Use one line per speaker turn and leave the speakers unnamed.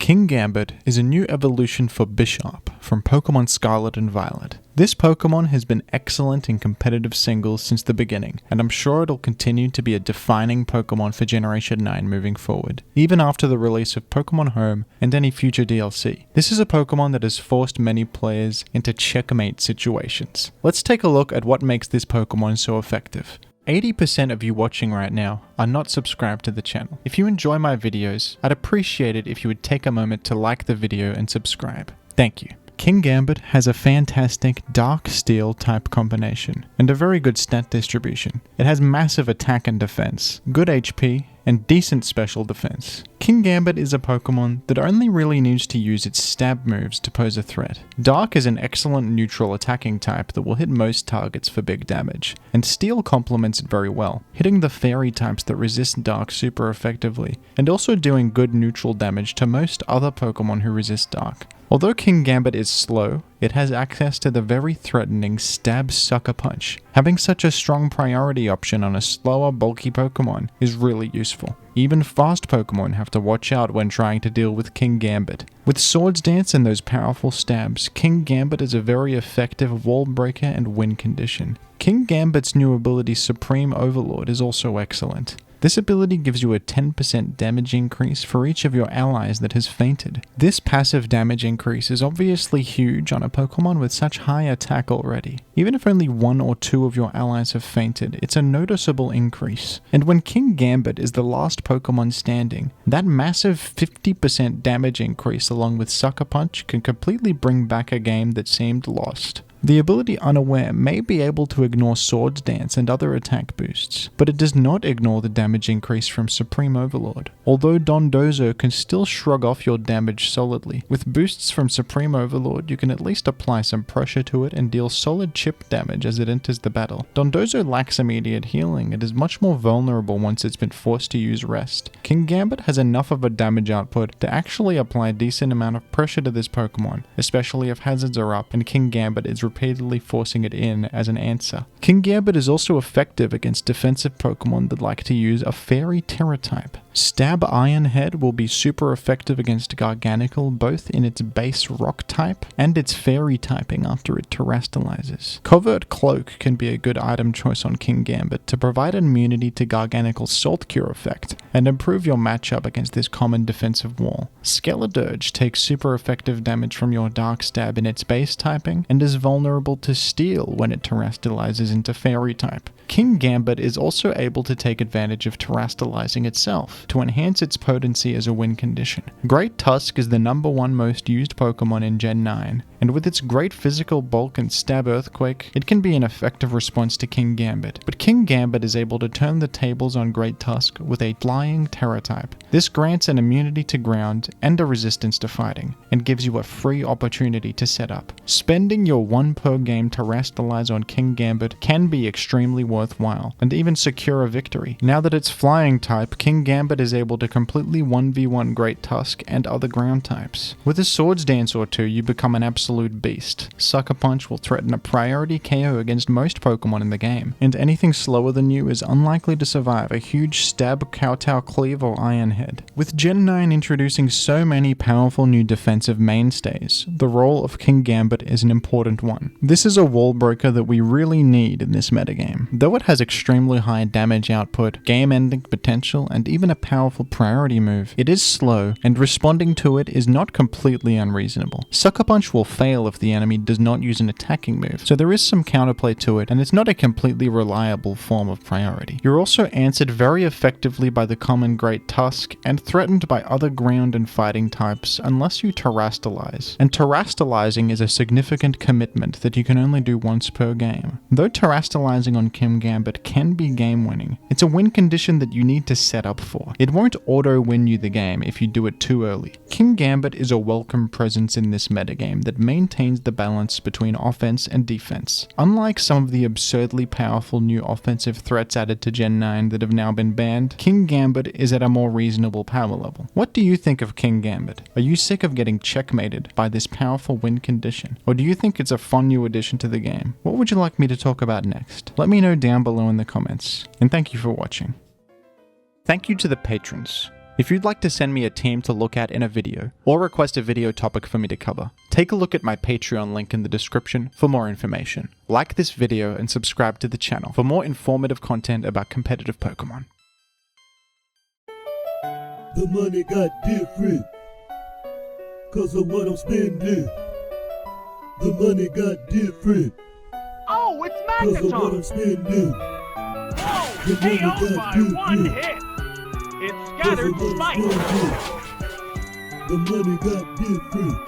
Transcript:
Kingambit is a new evolution for Bisharp from Pokemon Scarlet and Violet. This Pokemon has been excellent in competitive singles since the beginning, and I'm sure it'll continue to be a defining Pokemon for Generation 9 moving forward, even after the release of Pokemon Home and any future DLC. This is a Pokemon that has forced many players into checkmate situations. Let's take a look at what makes this Pokemon so effective. 80% of you watching right now are not subscribed to the channel. If you enjoy my videos, I'd appreciate it if you would take a moment to like the video and subscribe. Thank you. Kingambit has a fantastic Dark Steel type combination and a very good stat distribution. It has massive attack and defense, good HP, and decent special defense. Kingambit is a Pokemon that only really needs to use its stab moves to pose a threat. Dark is an excellent neutral attacking type that will hit most targets for big damage, and Steel complements it very well, hitting the fairy types that resist Dark super effectively, and also doing good neutral damage to most other Pokemon who resist Dark. Although Kingambit is slow, it has access to the very threatening Stab Sucker Punch. Having such a strong priority option on a slower, bulky Pokemon is really useful. Even fast Pokemon have to watch out when trying to deal with Kingambit. With Swords Dance and those powerful stabs, Kingambit is a very effective wall breaker and win condition. Kingambit's new ability Supreme Overlord is also excellent. This ability gives you a 10% damage increase for each of your allies that has fainted. This passive damage increase is obviously huge on a Pokemon with such high attack already. Even if only 1 or 2 of your allies have fainted, it's a noticeable increase. And when Kingambit is the last Pokemon standing, that massive 50% damage increase along with Sucker Punch can completely bring back a game that seemed lost. The ability Unaware may be able to ignore Swords Dance and other attack boosts, but it does not ignore the damage increase from Supreme Overlord. Although Dondozo can still shrug off your damage solidly, with boosts from Supreme Overlord you can at least apply some pressure to it and deal solid chip damage as it enters the battle. Dondozo lacks immediate healing and is much more vulnerable once it's been forced to use rest. Kingambit has enough of a damage output to actually apply a decent amount of pressure to this Pokemon, especially if hazards are up and Kingambit is repeatedly forcing it in as an answer. Kingambit is also effective against defensive Pokemon that like to use a Fairy Terra type. Stab Iron Head will be super effective against Garganacl both in its base rock type and its fairy typing after it terastallizes. Covert Cloak can be a good item choice on Kingambit to provide immunity to Garganacl's Salt Cure effect and improve your matchup against this common defensive wall. Skeledirge takes super effective damage from your Dark Stab in its base typing and is vulnerable to Steel when it terastallizes into fairy type. Kingambit is also able to take advantage of terastallizing itself to enhance its potency as a win condition. Great Tusk is the #1 most used Pokemon in Gen 9, and with its great physical bulk and Stab Earthquake, it can be an effective response to Kingambit. But Kingambit is able to turn the tables on Great Tusk with a Flying Terra type. This grants an immunity to ground and a resistance to fighting, and gives you a free opportunity to set up. Spending your 1 per game terastallize on Kingambit can be extremely worthwhile, and even secure a victory. Now that it's Flying type, Kingambit is able to completely 1v1 Great Tusk and other ground types. With a Swords Dance or 2, you become an absolute beast. Sucker Punch will threaten a priority KO against most Pokemon in the game, and anything slower than you is unlikely to survive a huge Stab, Kowtow Cleave, or Iron Head. With Gen 9 introducing so many powerful new defensive mainstays, the role of Kingambit is an important one. This is a wall breaker that we really need in this metagame. Though it has extremely high damage output, game-ending potential, and even a powerful priority move, it is slow, and responding to it is not completely unreasonable. Sucker Punch will fail if the enemy does not use an attacking move, so there is some counterplay to it, and it's not a completely reliable form of priority. You're also answered very effectively by the common Great Tusk, and threatened by other ground and fighting types unless you terastallize. And terastallizing is a significant commitment that you can only do once per game. Though terastallizing on Kingambit can be game winning, it's a win condition that you need to set up for. It won't auto-win you the game if you do it too early. Kingambit is a welcome presence in this metagame that maintains the balance between offense and defense. Unlike some of the absurdly powerful new offensive threats added to Gen 9 that have now been banned, Kingambit is at a more reasonable power level. What do you think of Kingambit? Are you sick of getting checkmated by this powerful win condition? Or do you think it's a fun new addition to the game? What would you like me to talk about next? Let me know down below in the comments. And thank you for watching. Thank you to the patrons. If you'd like to send me a team to look at in a video, or request a video topic for me to cover, take a look at my Patreon link in the description for more information. Like this video and subscribe to the channel for more informative content about competitive Pokemon.
The money got different, cause of what I'm spending. The money got different,
Oh, it's
cause of what I'm
Megaphone!
spending.
Whoa!
The money
KO
got
by
different,
one hit! It
cause
scattered
of what I'm
spikes!
spending. The money got different.